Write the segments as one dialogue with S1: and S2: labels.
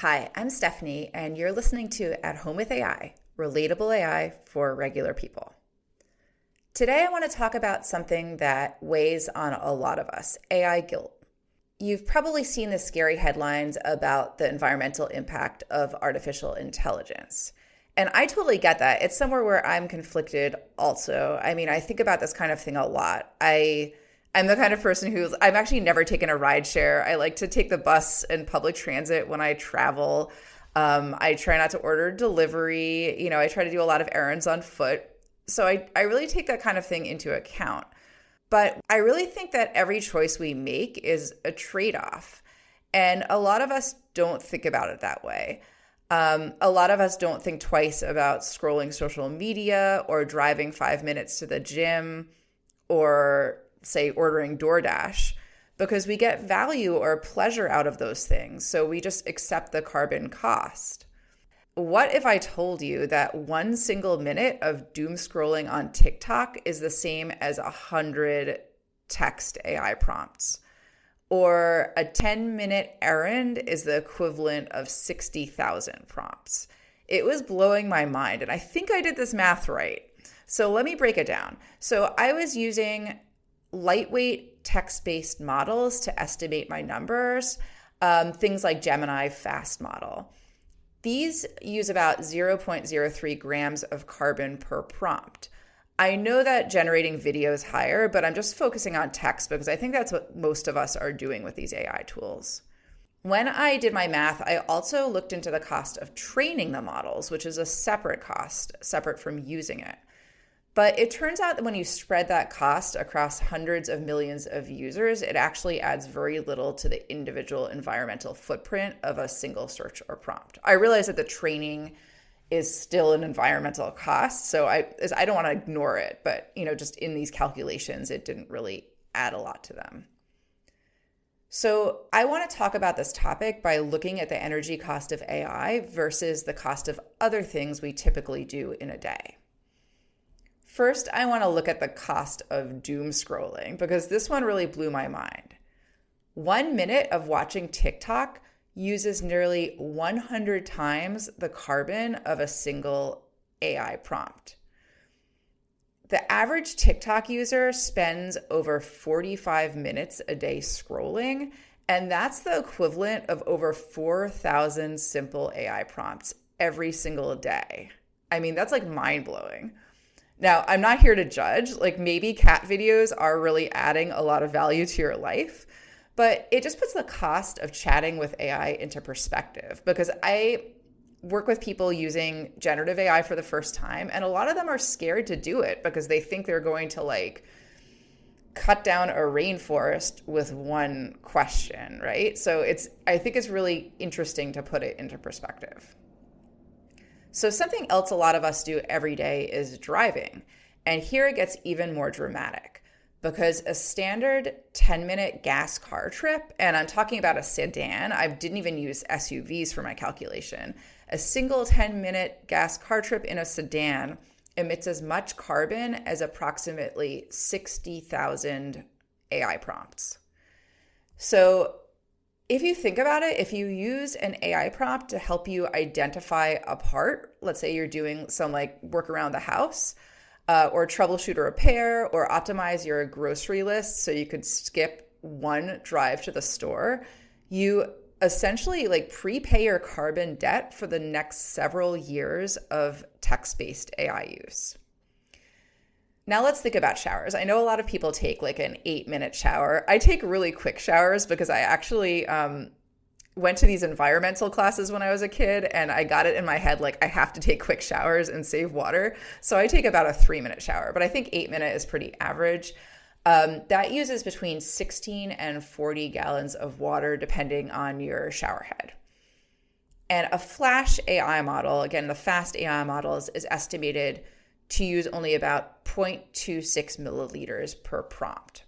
S1: Hi, I'm Stephanie, and you're listening to At Home with AI, relatable AI for regular people. Today, I want to talk about something that weighs on a lot of us, AI guilt. You've probably seen the scary headlines about the environmental impact of artificial intelligence. And I totally get that. It's somewhere where I'm conflicted also. I mean, I think about this kind of thing a lot. I'm the kind of person I've actually never taken a rideshare. I like to take the bus and public transit when I travel. I try not to order delivery. I try to do a lot of errands on foot. So I really take that kind of thing into account. But I really think that every choice we make is a trade-off. And a lot of us don't think about it that way. A lot of us don't think twice about scrolling social media or driving 5 minutes to the gym or say ordering DoorDash, because we get value or pleasure out of those things. So we just accept the carbon cost. What if I told you that 1 single minute of doom scrolling on TikTok is the same as 100 text AI prompts? Or a 10-minute errand is the equivalent of 60,000 prompts? It was blowing my mind. And I think I did this math right. So let me break it down. So I was using lightweight text-based models to estimate my numbers, things like Gemini fast model. These use about 0.03 grams of carbon per prompt. I know that generating video is higher, but I'm just focusing on text because I think that's what most of us are doing with these AI tools. When I did my math, I also looked into the cost of training the models, which is a separate cost, separate from using it. But it turns out that when you spread that cost across hundreds of millions of users, it actually adds very little to the individual environmental footprint of a single search or prompt. I realize that the training is still an environmental cost, so I don't want to ignore it, but just in these calculations, it didn't really add a lot to them. So I want to talk about this topic by looking at the energy cost of AI versus the cost of other things we typically do in a day. First, I want to look at the cost of doom scrolling because this one really blew my mind. 1 minute of watching TikTok uses nearly 100 times the carbon of a single AI prompt. The average TikTok user spends over 45 minutes a day scrolling, and that's the equivalent of over 4,000 simple AI prompts every single day. I mean, that's like mind-blowing. Now, I'm not here to judge, maybe cat videos are really adding a lot of value to your life, but it just puts the cost of chatting with AI into perspective because I work with people using generative AI for the first time, and a lot of them are scared to do it because they think they're going to cut down a rainforest with one question, right? So I think it's really interesting to put it into perspective. So something else a lot of us do every day is driving. And here it gets even more dramatic because a standard 10-minute gas car trip, and I'm talking about a sedan, I didn't even use SUVs for my calculation. A single 10-minute gas car trip in a sedan emits as much carbon as approximately 60,000 AI prompts. So if you think about it, if you use an AI prompt to help you identify a part, let's say you're doing some work around the house or troubleshoot a repair or optimize your grocery list so you could skip one drive to the store, you essentially prepay your carbon debt for the next several years of text-based AI use. Now let's think about showers. I know a lot of people take an 8-minute shower. I take really quick showers because I actually went to these environmental classes when I was a kid, and I got it in my head I have to take quick showers and save water. So I take about a 3-minute shower, but I think 8-minute is pretty average. That uses between 16 and 40 gallons of water depending on your shower head. And a flash AI model, again, the fast AI models, is estimated to use only about 0.26 milliliters per prompt.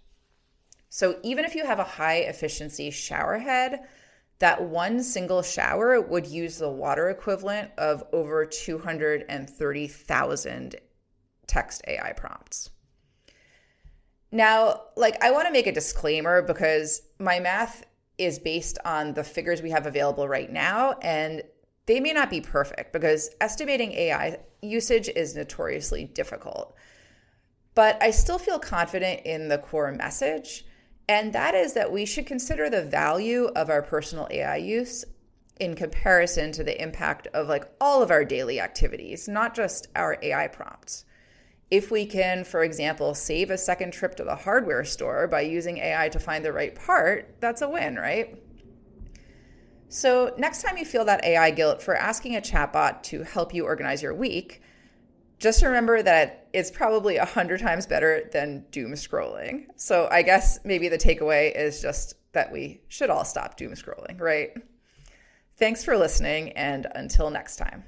S1: So even if you have a high efficiency shower head, that one single shower would use the water equivalent of over 230,000 text AI prompts. Now, I want to make a disclaimer because my math is based on the figures we have available right now, and they may not be perfect because estimating AI usage is notoriously difficult. But I still feel confident in the core message, and that is that we should consider the value of our personal AI use in comparison to the impact of all of our daily activities, not just our AI prompts. If we can, for example, save a second trip to the hardware store by using AI to find the right part, that's a win, right? So next time you feel that AI guilt for asking a chatbot to help you organize your week, just remember that it's probably 100 times better than doom scrolling. So I guess maybe the takeaway is just that we should all stop doom scrolling, right? Thanks for listening, and until next time.